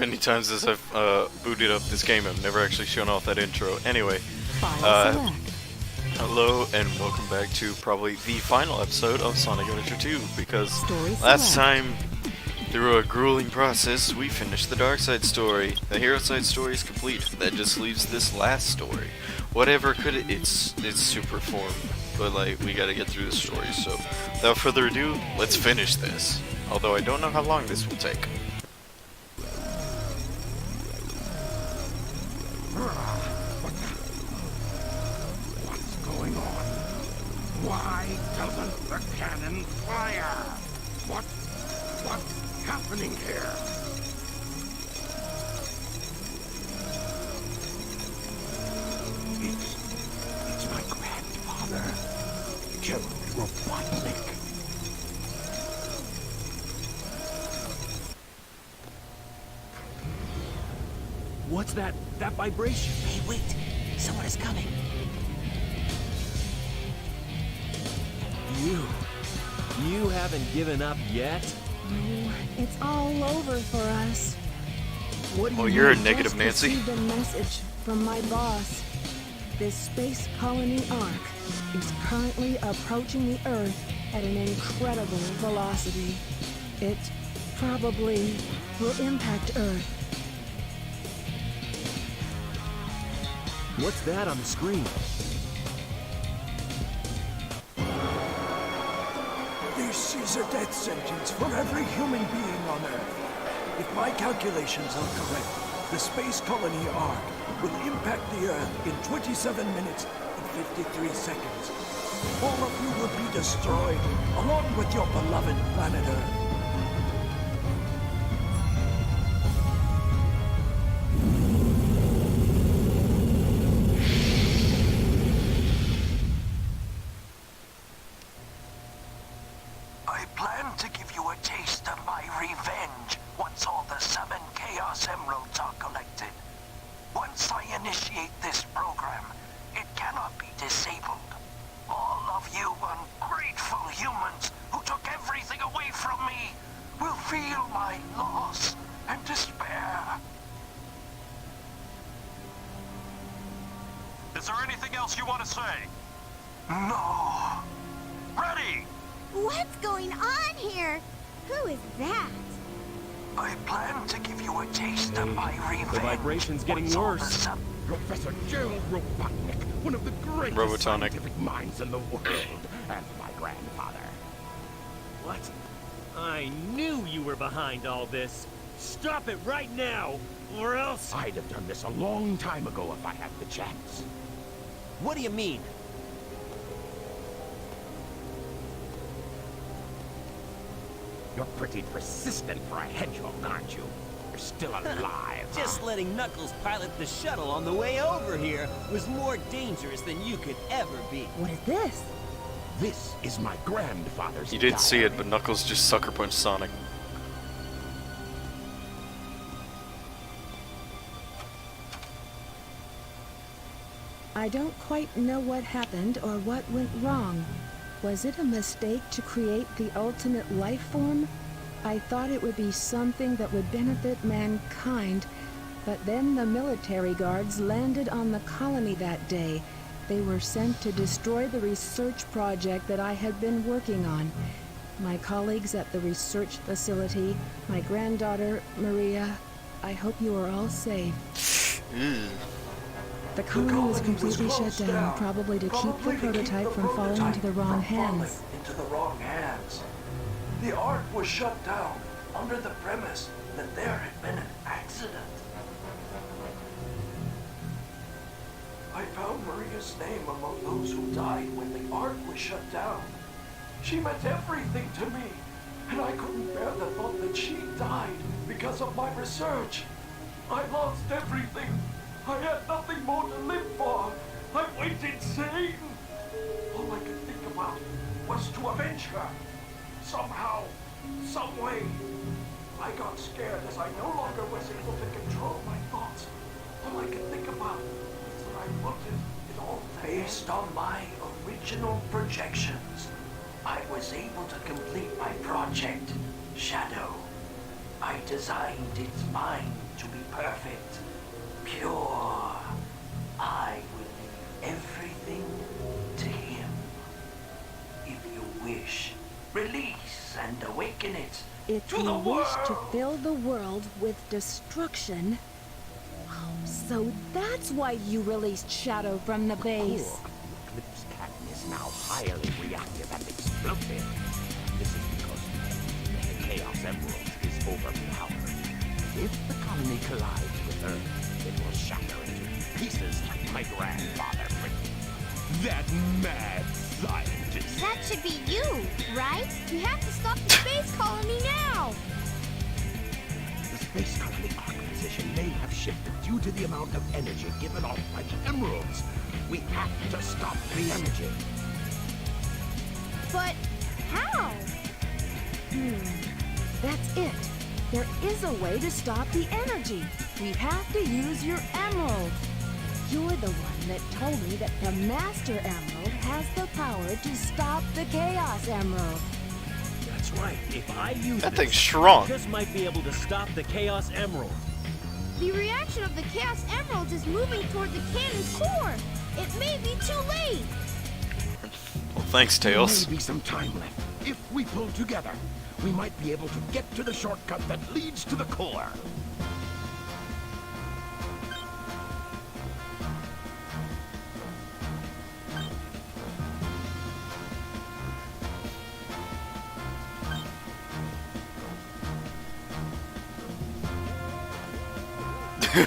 many times as I've booted up this game, I've never actually shown off that intro. Anyway, File select. hello and welcome back to probably the final episode of Sonic Adventure 2, because Story last select. time, through a grueling process, we finished the Dark Side story. The Hero Side story is complete. That just leaves this last story. Whatever could it's super form, but like we gotta get through the story. So, without further ado, let's finish this. Although I don't know how long this will take. What's going on? Why doesn't the cannon fire? What's happening here? It's my grandfather, Gerald Robotnik. What's that vibration? Hey, wait! Someone is coming. You haven't given up yet? No, it's all over for us. What do you Oh, you're a mean? negative Just Nancy. received a message from my boss. This space colony Ark is currently approaching the Earth at an incredible velocity. It probably will impact Earth. What's that on the screen? This is a death sentence for every human being on Earth. If my calculations are correct, the space colony Ark will impact the Earth in 27 minutes and 53 seconds. All of you will be destroyed, along with your beloved planet Earth. I plan to give you a taste of my revenge once all the 7 Chaos Emeralds are collected. Once I initiate this program, it cannot be disabled. All of you ungrateful humans who took everything away from me will feel my loss and despair. Is there anything else you want to say? No. Ready! What's going on here? Who is that? I plan to give you a taste of my revenge. The vibration's getting once all the worse. Professor Gerald Robotnik, one of the greatest Robotonic. scientific minds in the world, and my grandfather. What? I knew you were behind all this. Stop it right now, or else... I'd have done this a long time ago if I had the chance. What do you mean? You're pretty persistent for a hedgehog, aren't you? You're still alive. Just letting Knuckles pilot the shuttle on the way over here was more dangerous than you could ever be. What is this? This is my grandfather's You didn't see it, diary. but Knuckles just sucker punched Sonic. I don't quite know what happened or what went wrong. Was it a mistake to create the ultimate life form? I thought it would be something that would benefit mankind, but then the military guards landed on the colony that day. They were sent to destroy the research project that I had been working on. My colleagues at the research facility, my granddaughter, Maria, I hope you are all safe. The colony was completely shut down, probably to keep the prototype from falling into the wrong hands. The Ark was shut down under the premise that there had been an accident. I found Maria's name among those who died when the Ark was shut down. She meant everything to me, and I couldn't bear the thought that she died because of my research. I lost everything. I had nothing more to live for. I went insane. All I could think about was to avenge her. Somehow, some way. I got scared as I no longer was able to control my thoughts. All I could think about was that I wanted it all based on my original projections. I was able to complete my project, Shadow. I designed its mind to be perfect, pure. I will leave everything to him. If you wish, release and awaken it If to you the wish to world. fill the world with destruction... Oh, so that's why you released Shadow from the base. Cool. Eclipse Captain is now highly reactive and explosive. This is because the Chaos Emerald is overpowered. If the colony collides with Earth, it will shatter into pieces like my grandfather predicted. That mad scientist. That should be you, right? We have to stop the space colony now! The space colony arc position may have shifted due to the amount of energy given off by the emeralds. We have to stop the energy. But how? That's it. There is a way to stop the energy. We have to use your emerald. You're the one that told me that the Master Emerald has the power to stop the Chaos Emerald. That's right. If I use That this, thing's strong. I just might be able to stop the Chaos Emerald. The reaction of the Chaos Emerald is moving toward the cannon's core. It may be too late. Well, thanks, Tails. There may be some time left. If we pull together, we might be able to get to the shortcut that leads to the core.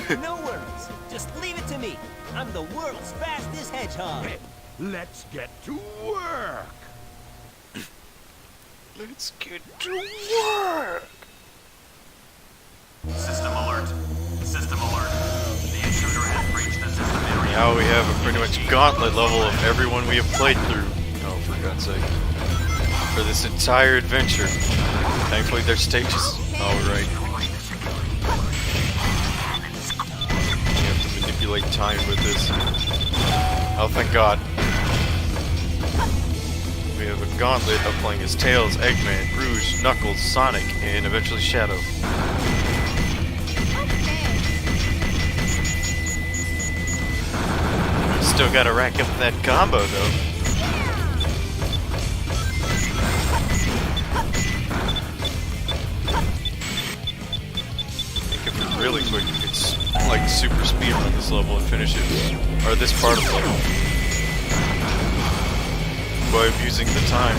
No worries. Just leave it to me. I'm the world's fastest hedgehog. Let's get to work. Let's get to work. System alert. System alert. The intruder has breached the system area. Now we have a pretty much gauntlet level of everyone we have played through. Oh, for God's sake. For this entire adventure. Thankfully, there's stages. Alright. You have to manipulate time with this. Oh, thank God. We have a gauntlet of playing as Tails, Eggman, Rouge, Knuckles, Sonic, and eventually Shadow. Still gotta rack up that combo, though. I think if we're really quick, we could like super speed on this level and finish it, or this part of the level, by abusing the time.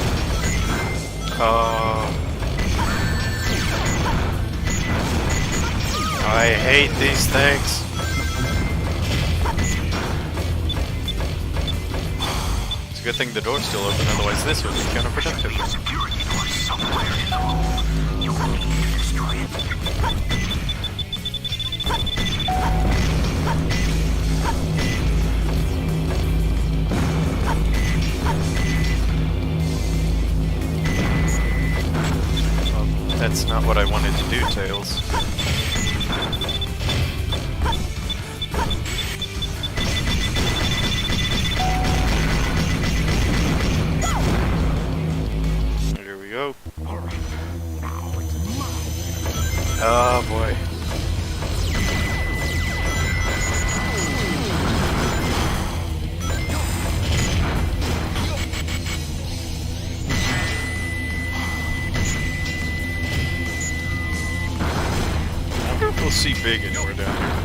I hate these things. It's a good thing the door's still open, otherwise this would be counterproductive. Security door somewhere in the hall. You will need to destroy it. Well, that's not what I wanted to do, Tails. Here we go. All right. Now it's mine. Oh boy. I wonder if we'll see Big anywhere down here.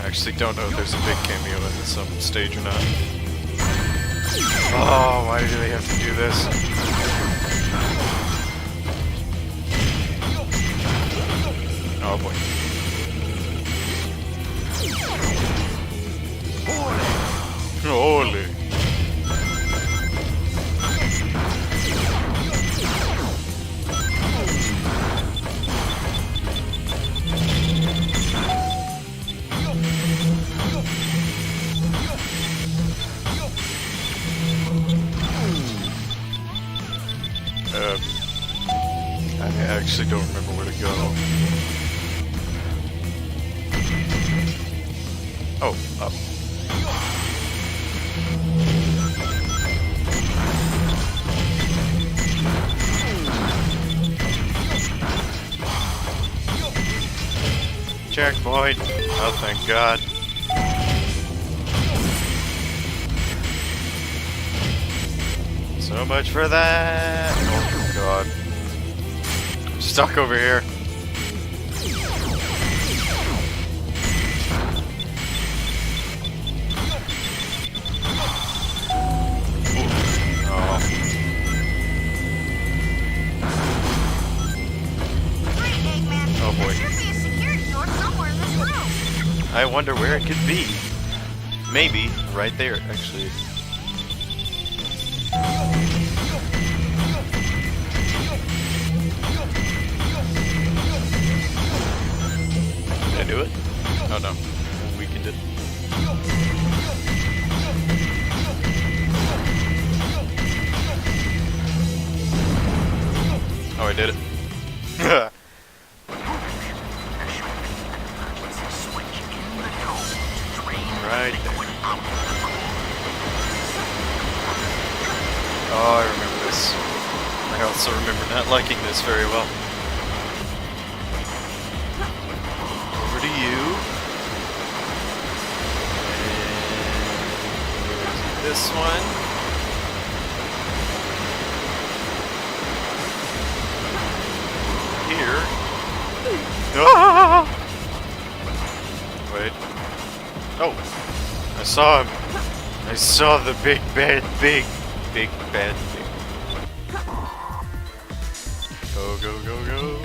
I actually don't know if there's a Big cameo in some stage or not. Oh, why do they have to do this? Oh boy. Holy. I actually don't remember where to go. Oh, up. checkpoint. Oh, thank God. So much for that. Oh, God. I'm stuck over here. Oh boy. There should be a security door somewhere in this room. I wonder where it could be. Maybe right there, actually. Did I do it? Oh no. We can do it. Oh, I did it. Right there. Oh, I remember this. I also remember not liking this very well. Over to you. And this one. Here. Ah! Wait. Oh, I saw him. I saw the big bad thing. Big bad thing. Go, go, go, go.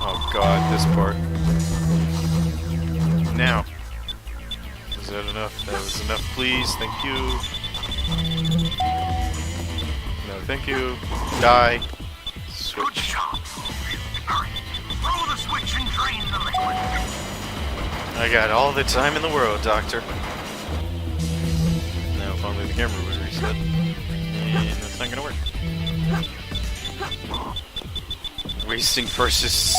Oh God, this part. Now. Is that enough? That was enough, please. Thank you. No, thank you. Die. Switch. Throw the switch and drain the liquid. I got all the time in the world, Doctor. Now, if only the camera would reset. And that's not gonna work. Wasting versus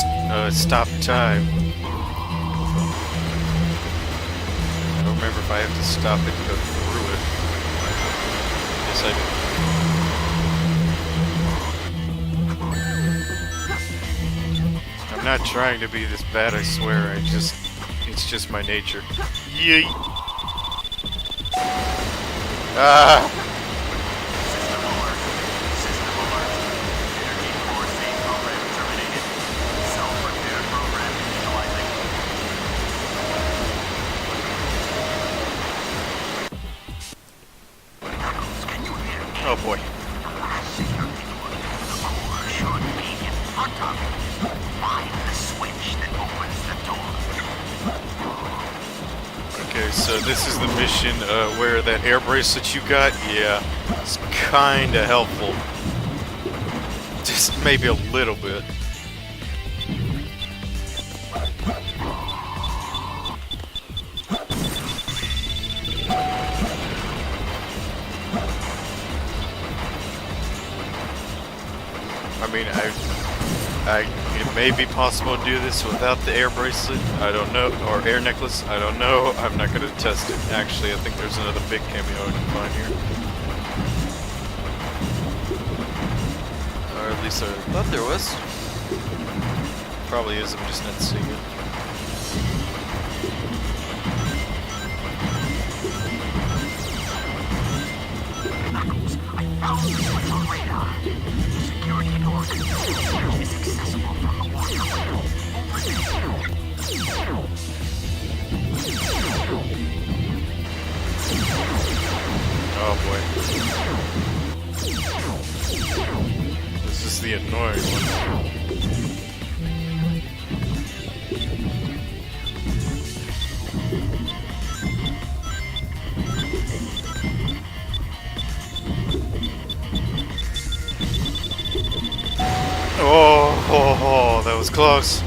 stop time. I don't remember if I have to stop it to go through it. Yes, I do. I'm not trying to be this bad, I swear. It's just my nature. Yeet. Ah! System alert. System alert. Energy core save program terminated. Self-repair program initializing. Knuckles, can you hear me? Oh boy. The last security door. The core should be in front of you. Find the switch that opens the door. Okay, so this is the mission where that air bracelet you got, yeah, it's kinda helpful. Just maybe a little bit. I mean, it may be possible to do this without the air bracelet. I don't know, or air necklace. I don't know. I'm not gonna test it. Actually, I think there's another big cameo I can find here, or at least I thought there was. Probably is. I'm just not seeing it. Knuckles, I found the switch on radar. Security door control is accessible from the walkway. Oh boy. This is the annoying one. Oh, that was close.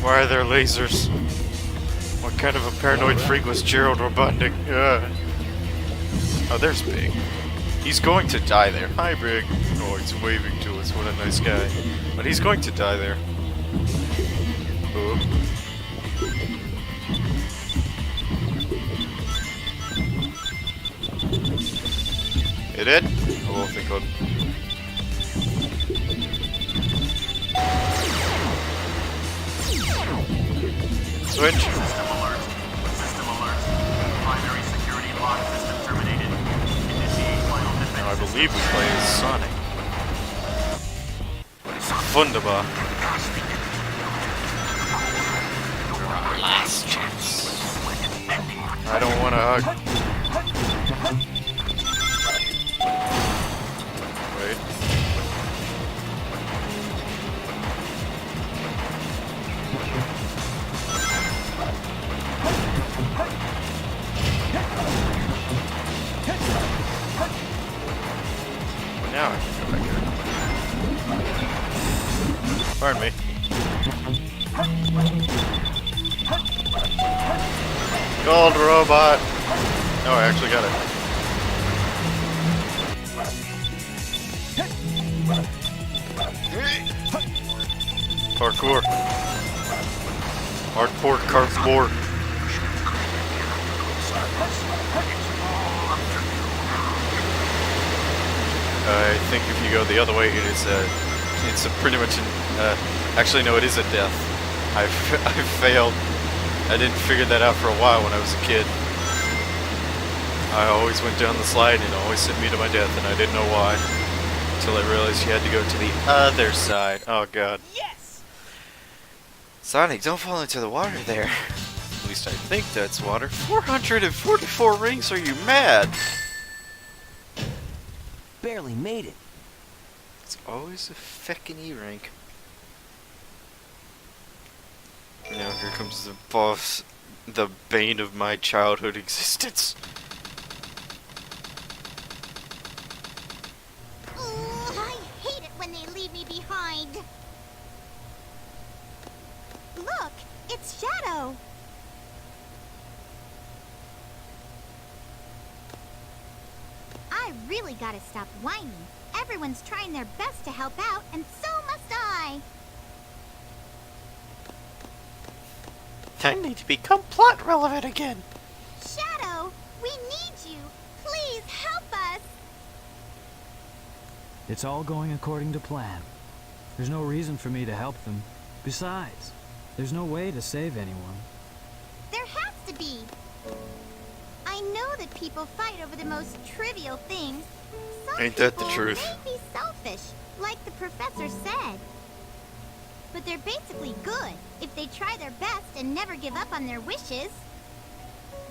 Why are there lasers? What kind of a paranoid freak was Gerald Robotnik? Oh, there's Big. He's going to die there. Hi, Big. Oh, he's waving to us. What a nice guy. But he's going to die there. Oh. It did? Oh, thank God. Switch. System alert. System alert. Primary security lock system terminated. Initiate final defense. Now I believe we play as Sonic. Wunderbar. Last chance. I don't want to hug. Wait. Well, now I can go back here. Pardon me. Gold robot! No, I actually got it. Parkour. Hardcore cardboard. I think if you go the other way, it's a pretty much actually no, it is a death. I failed. I didn't figure that out for a while when I was a kid. I always went down the slide and it always sent me to my death, and I didn't know why. Until I realized you had to go to the other side. Oh god. Yes! Sonic, don't fall into the water there. At least I think that's water. 444 rings, are you mad? Barely made it. It's always a feckin' E-rank. Now here comes the boss, the bane of my childhood existence. I hate it when they leave me behind. Look, it's Shadow. I really gotta stop whining. Everyone's trying their best to help out, and so must I. I need to become plot relevant again. Shadow, we need you. Please help us. It's all going according to plan. There's no reason for me to help them. Besides, there's no way to save anyone. There has to be. I know that people fight over the most trivial things. Some Ain't that the people truth? may be selfish, like the professor said. But they're basically good if they try their best and never give up on their wishes.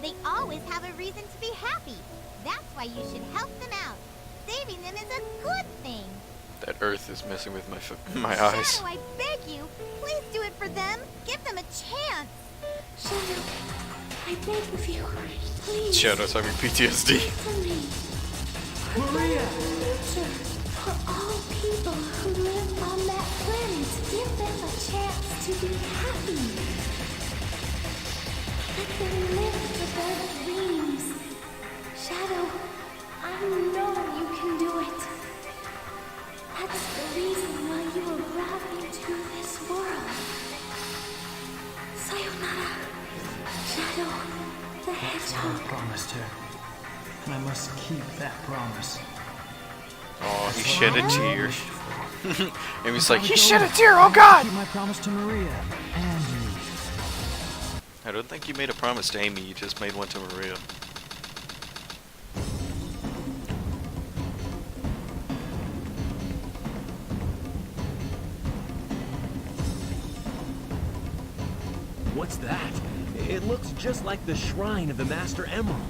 They always have a reason to be happy. That's why you should help them out. Saving them is a good thing. That earth is messing with my eyes. Shadow, I beg you, please do it for them. Give them a chance. Shadow, I beg of you, please. Shadow's having PTSD. For me. Maria! Future for all people who live on that planet. Give them a chance to be happy. Let them live for their dreams. Shadow, I know you can do it. That's the reason why you were brought into this world. Sayonara, Shadow the Hedgehog. I promised her, and I must keep that promise. Oh, he shed a tear. And he's like, he shed a tear, oh god! Keep my promise to Maria and you. I don't think you made a promise to Amy, you just made one to Maria. What's that? It looks just like the shrine of the Master Emerald.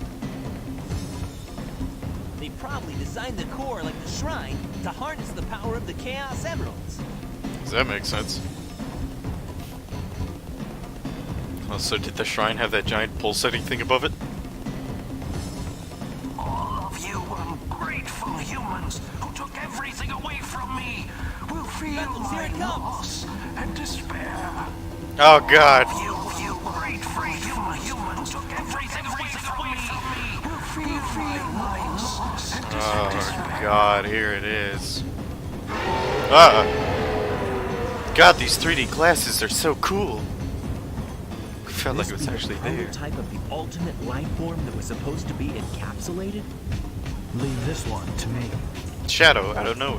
They probably designed the core like the shrine to harness the power of the Chaos Emeralds. Does that make sense? Also, did the shrine have that giant pulsating thing above it? All of you ungrateful humans who took everything away from me will feel Knuckles, here my it comes. loss and despair. Oh god! You grateful humans who took everything away from me will feel my loss and Oh despair. god, here it is. Ah! God, these 3D glasses are so cool. I felt like it was actually there. Prototype of the ultimate life form that was supposed to be encapsulated? Leave this one to me. Shadow, I don't know.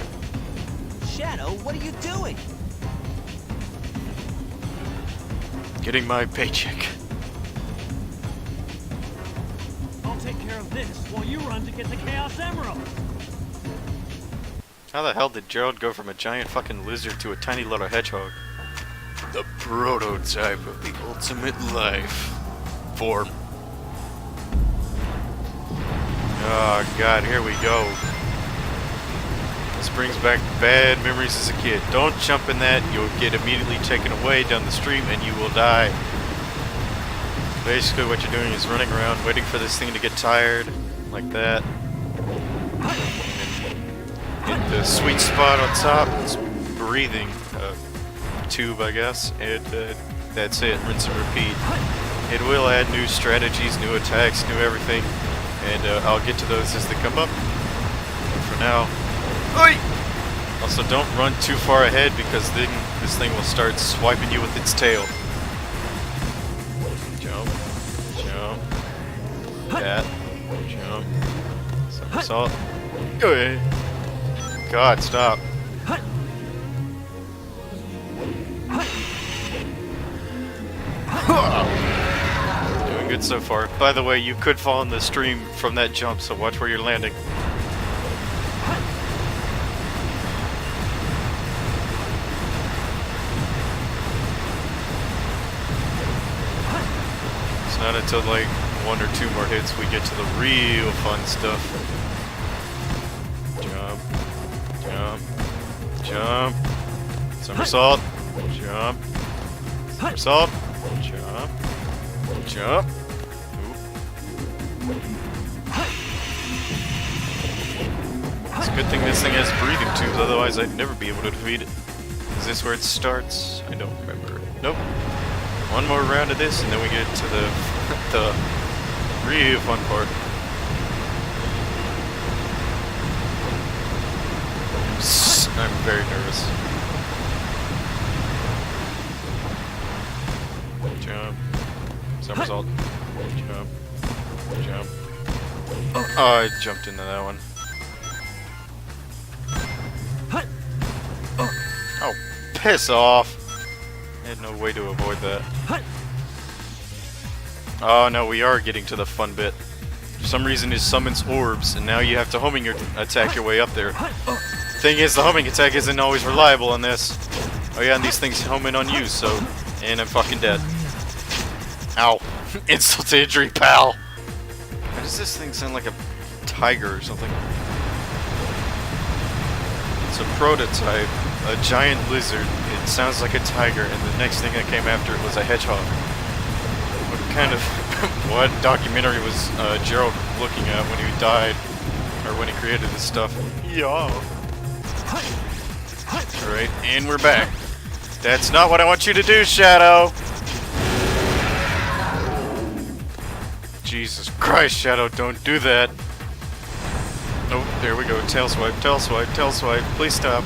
Shadow, what are you doing? Getting my paycheck. of this while you run to get the Chaos Emerald. How the hell did Gerald go from a giant fucking lizard to a tiny little hedgehog? The prototype of the ultimate life form. Oh god, here we go. This brings back bad memories as a kid. Don't jump in that, you'll get immediately taken away down the stream and you will die. Basically what you're doing is running around waiting for this thing to get tired, like that. Hit the sweet spot on top, it's breathing tube I guess, and that's it, rinse and repeat. It will add new strategies, new attacks, new everything, and I'll get to those as they come up. But for now, oi! Also don't run too far ahead because then this thing will start swiping you with its tail. Jump, jump, that, jump, somersault. Go ahead. God, stop. Doing good so far. By the way, you could fall in the stream from that jump, so watch where you're landing. It's not until like 1 or 2 more hits we get to the real fun stuff. Jump. Jump. Jump. Somersault. Jump. Somersault. Jump. Jump. It's a good thing this thing has breathing tubes, otherwise I'd never be able to defeat it. Is this where it starts? I don't remember. Nope. One more round of this and then we get to the real fun part. I'm very nervous. Jump. Somersault. Jump. Jump. Oh, I jumped into that one. Oh, piss off! I had no way to avoid that. Oh no, we are getting to the fun bit. For some reason it summons orbs, and now you have to homing attack your way up there. Thing is, the homing attack isn't always reliable on this. Oh yeah, and these things home in on you, so... And I'm fucking dead. Ow. Insult to injury, pal! Why does this thing sound like a tiger or something? It's a prototype, a giant lizard. It sounds like a tiger, and the next thing that came after it was a hedgehog. What kind of... what documentary was Gerald looking at when he died? Or when he created this stuff? Yeah. Alright, and we're back. That's not what I want you to do, Shadow! Jesus Christ, Shadow, don't do that. Oh, there we go. Tail swipe, tail swipe, tail swipe. Please stop.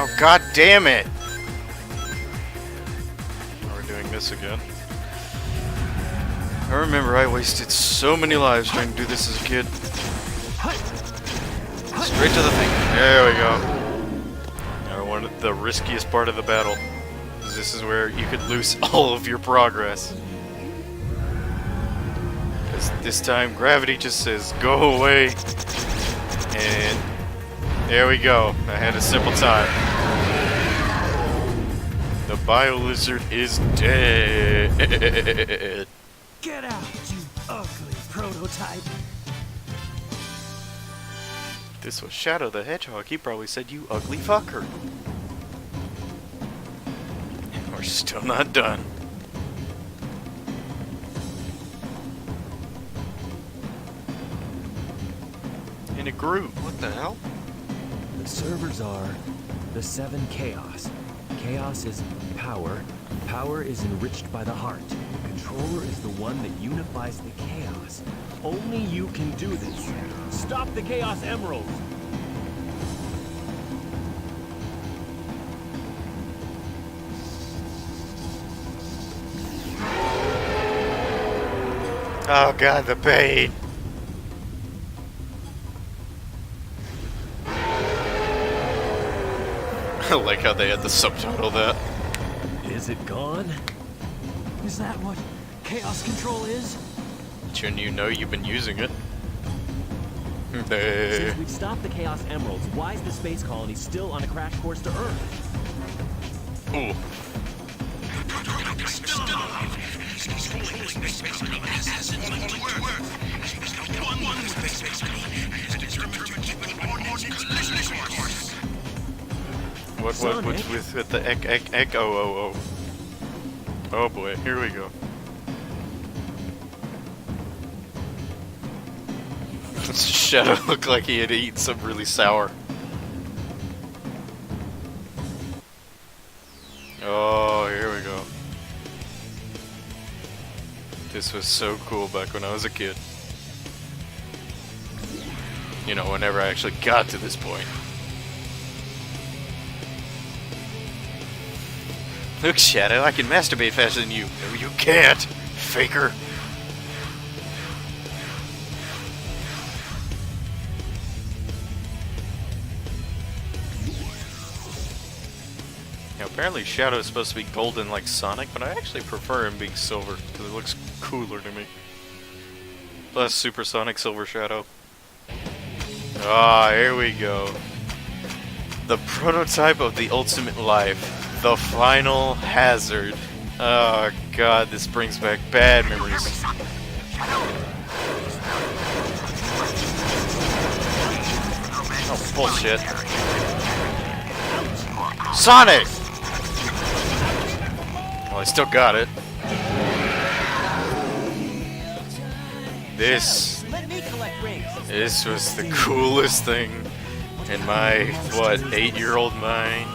Oh, god damn it! We're doing this again. I remember I wasted so many lives trying to do this as a kid. Straight to the thing. There we go. Now one of the riskiest part of the battle. This is where you could lose all of your progress. Because this time gravity just says, go away. And there we go. I had a simple time. The bio-lizard is dead. Get out, you ugly prototype. If this was Shadow the Hedgehog, he probably said, you ugly fucker. And we're still not done. And it grew. What the hell? The servers are the 7 Chaos. Chaos is power. Power is enriched by the heart. The controller is the one that unifies the chaos. Only you can do this. Stop the Chaos Emerald. Oh god, the pain. I like how they had the subtitle that. Is it gone? Is that what chaos control is? Shouldn't you know you've been using it? Since we've stopped the Chaos Emeralds, why is the space colony still on a crash course to Earth? Ooh. What with the echo? Oh boy, here we go. Shadow looked like he had eaten some really sour. Oh, here we go. This was so cool back when I was a kid. You know, whenever I actually got to this point. Look, Shadow, I can masturbate faster than you. No, you can't, faker. Now, apparently Shadow is supposed to be golden like Sonic, but I actually prefer him being silver, because it looks cooler to me. Plus Supersonic Silver Shadow. Ah, here we go. The prototype of the ultimate life. The final hazard. Oh god, this brings back bad memories. Oh, bullshit. Sonic! Well, I still got it. This was the coolest thing in my, what, 8-year-old mind.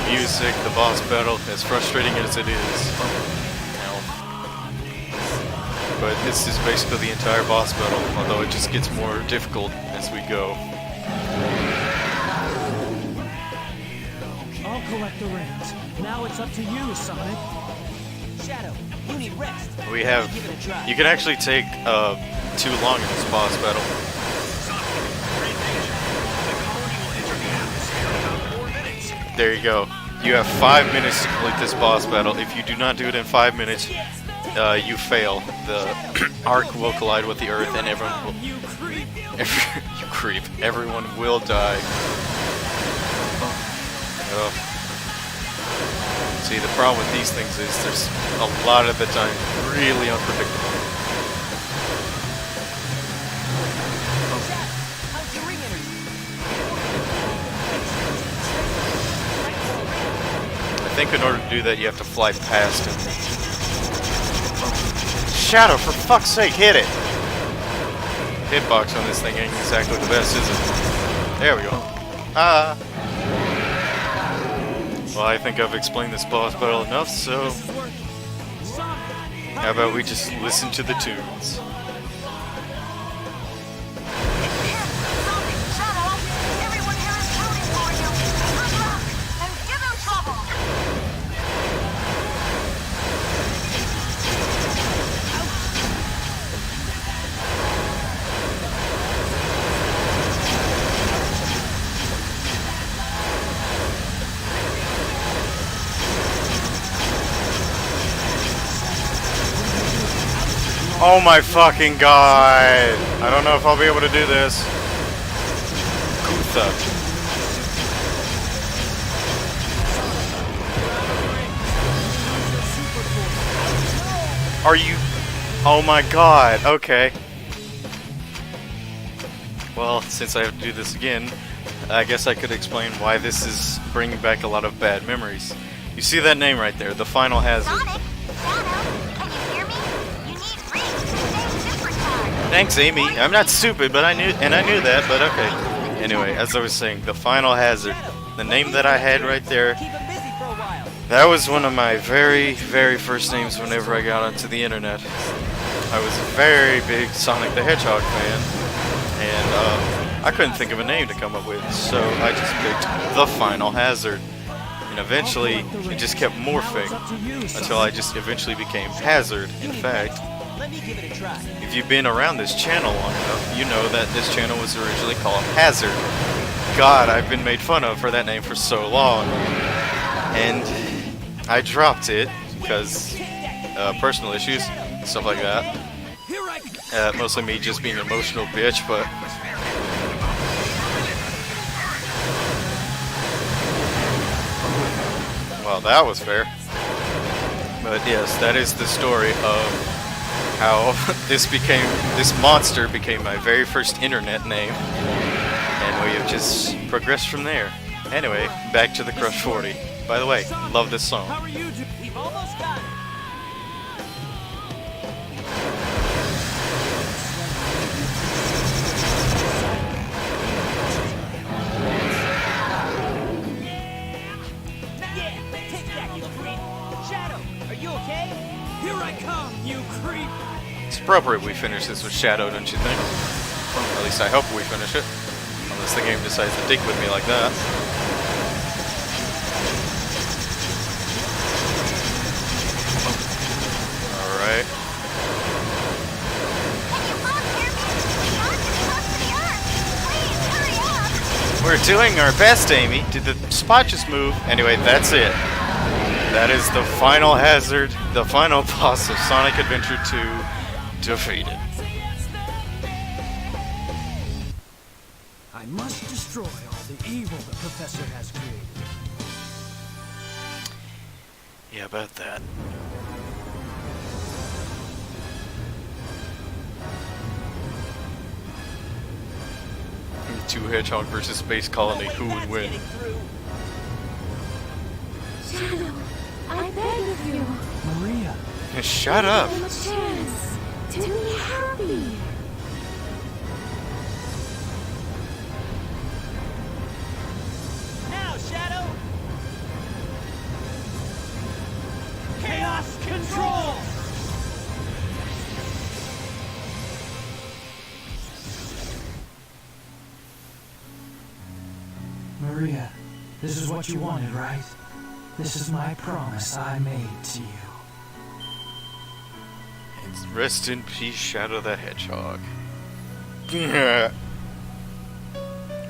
Music, the boss battle, as frustrating as it is. But this is basically the entire boss battle, although it just gets more difficult as we go. I'll collect the rings. Now it's up to you, Sonic. Shadow, you need rest. We have... You can actually take too long in this boss battle. There you go. You have 5 minutes to complete this boss battle. If you do not do it in 5 minutes, you fail. The arc will collide with the Earth, and everyone will... you creep. Everyone will die. See, the problem with these things is there's a lot of the time really unpredictable. I think in order to do that, you have to fly past him. Shadow, for fuck's sake, hit it! Hitbox on this thing ain't exactly the best, is it? There we go. Ah! Well, I think I've explained this boss battle enough, so... How about we just listen to the tunes? Oh my fucking god! I don't know if I'll be able to do this. Kutha. Are you... Oh my god, okay. Well, since I have to do this again, I guess I could explain why this is bringing back a lot of bad memories. You see that name right there, the Final Hazard. Thanks, Amy. I'm not stupid, but I knew that, but okay. Anyway, as I was saying, the Final Hazard, the name that I had right there, that was one of my very, very first names whenever I got onto the internet. I was a very big Sonic the Hedgehog fan, and I couldn't think of a name to come up with, so I just picked the Final Hazard. And eventually, it just kept morphing, until I just eventually became Hazard. In fact, Let me give it a try. If you've been around this channel long enough, you know that this channel was originally called Hazard. God, I've been made fun of for that name for so long. And I dropped it because personal issues, stuff like that. Mostly me just being an emotional bitch, but... Well, that was fair. But yes, that is the story of how this monster became my very first internet name. And we have just progressed from there. Anyway, back to the Crush 40. By the way, love this song. How are you? We've almost got it. It's appropriate we finish this with Shadow, don't you think? At least I hope we finish it. Unless the game decides to dig with me like that. Alright. We're doing our best, Amy. Did the spot just move? Anyway, that's it. That is the final hazard, the final boss of Sonic Adventure 2 defeated. I must destroy all the evil the Professor has created. Yeah, about that. Two Hedgehog versus Space Colony, who would win? Shadow, I beg of you. Maria. Shut up. Give him a chance to be happy. Now, Shadow. Chaos control. Maria, this is what you wanted, right? This is my promise I made to you. Rest in peace, Shadow the Hedgehog. In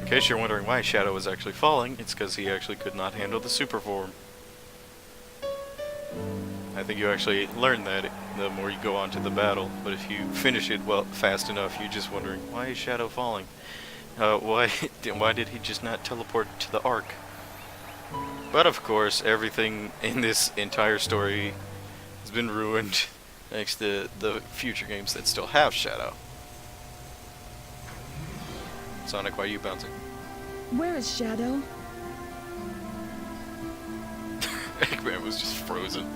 case you're wondering why Shadow was actually falling, it's because he actually could not handle the super form. I think you actually learn that the more you go on to the battle, but if you finish it well fast enough, you're just wondering, why is Shadow falling? Why did he just not teleport to the Ark? But of course, everything in this entire story has been ruined thanks to the future games that still have Shadow. Sonic, why are you bouncing? Where is Shadow? Eggman was just frozen.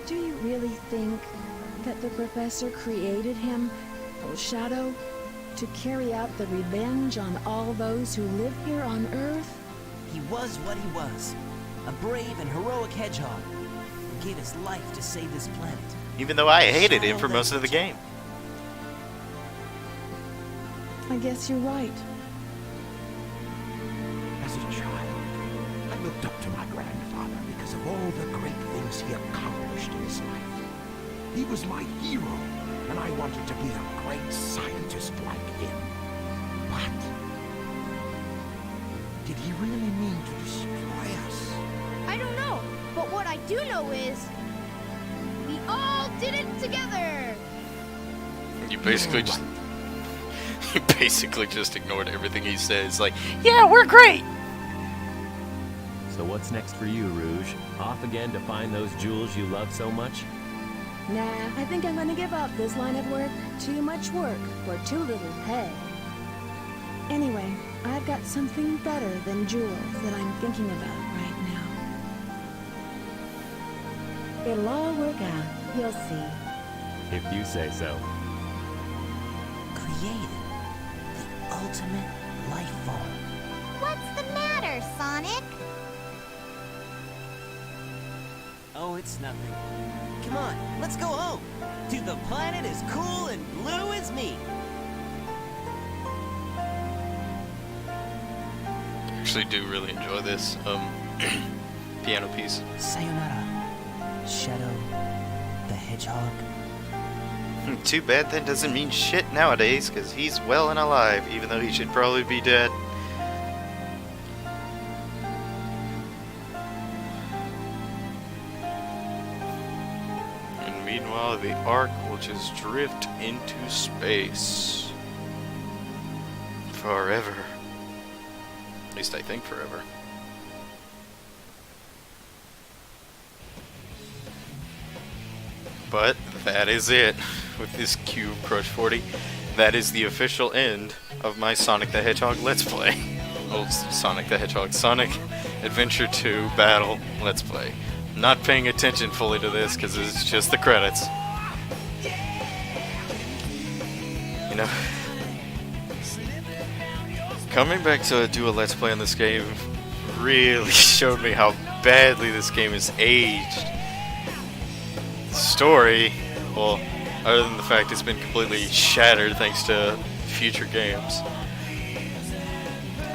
Do you really think that the Professor created him, or Shadow, to carry out the revenge on all those who live here on Earth? He was what he was. A brave and heroic hedgehog who gave his life to save this planet. Even though I hated him for most of the game. I guess you're right. As a child, I looked up to my grandfather because of all the great things he accomplished in his life. He was my hero, and I wanted to be a great scientist like him. But did he really mean to destroy us? I don't know, but what I do know is we all did it together. You basically just you basically just ignored everything he says. Like, yeah, we're great. So what's next for you, Rouge? Off again to find those jewels you love so much? Nah, I think I'm gonna give up this line of work. Too much work for too little pay. Anyway, I've got something better than jewels that I'm thinking about right now. It'll all work out. You'll see. If you say so. Created the ultimate life form. What's the matter, Sonic? Oh, it's nothing. Come on, let's go home. To the planet as cool and blue as me. I actually do really enjoy this piano piece. Sayonara, Shadow Hedgehog? Too bad that doesn't mean shit nowadays, because he's well and alive, even though he should probably be dead. And meanwhile, the Ark will just drift into space. Forever. At least I think forever. But that is it with this Cube Crush 40. That is the official end of my Sonic the Hedgehog Let's Play. Oh, Sonic the Hedgehog, Sonic Adventure 2 Battle Let's Play. I'm not paying attention fully to this because it's just the credits. You know, coming back to do a Let's Play on this game really showed me how badly this game is aged. Story, well, other than the fact it's been completely shattered thanks to future games,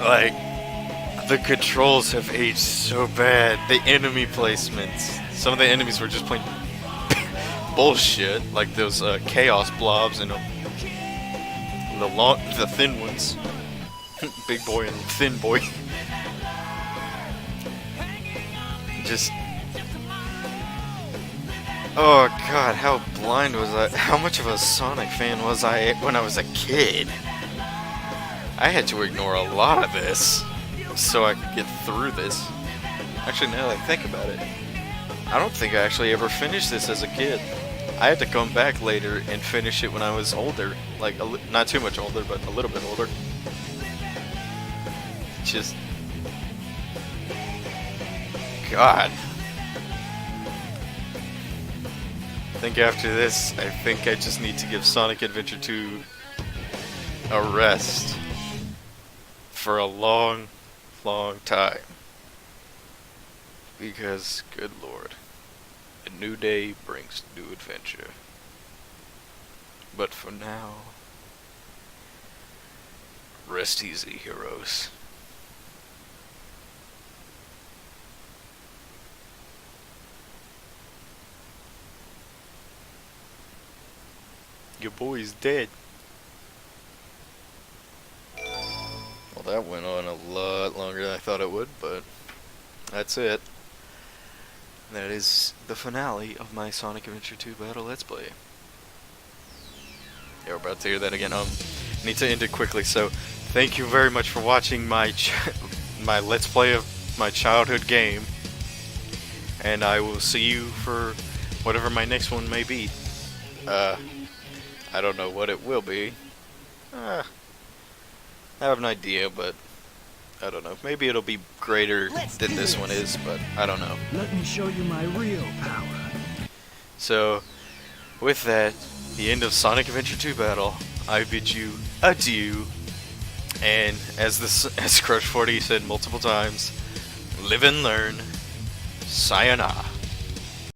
like, the controls have aged so bad. The enemy placements, some of the enemies were just plain bullshit, like those chaos blobs and the thin ones. Big boy and thin boy. Just, oh god, how blind was I? How much of a Sonic fan was I when I was a kid? I had to ignore a lot of this so I could get through this. Actually, now that I think about it, I don't think I actually ever finished this as a kid. I had to come back later and finish it when I was older. Like, not too much older, but a little bit older. Just, God. I think after this, I think I just need to give Sonic Adventure 2 a rest for a long, long time. Because, good lord, a new day brings new adventure. But for now, rest easy, heroes. Your boy's dead. Well, that went on a lot longer than I thought it would, but that's it. That is the finale of my Sonic Adventure 2 Battle Let's Play. Yeah, we're about to hear that again. I need to end it quickly, so thank you very much for watching my my Let's Play of my childhood game. And I will see you for whatever my next one may be. I don't know what it will be. I have an idea, but I don't know. Maybe it'll be greater than this one is, but I don't know. Let me show you my real power. So, with that, the end of Sonic Adventure 2 Battle, I bid you adieu. And as Crush 40 said multiple times, live and learn. Sayonara.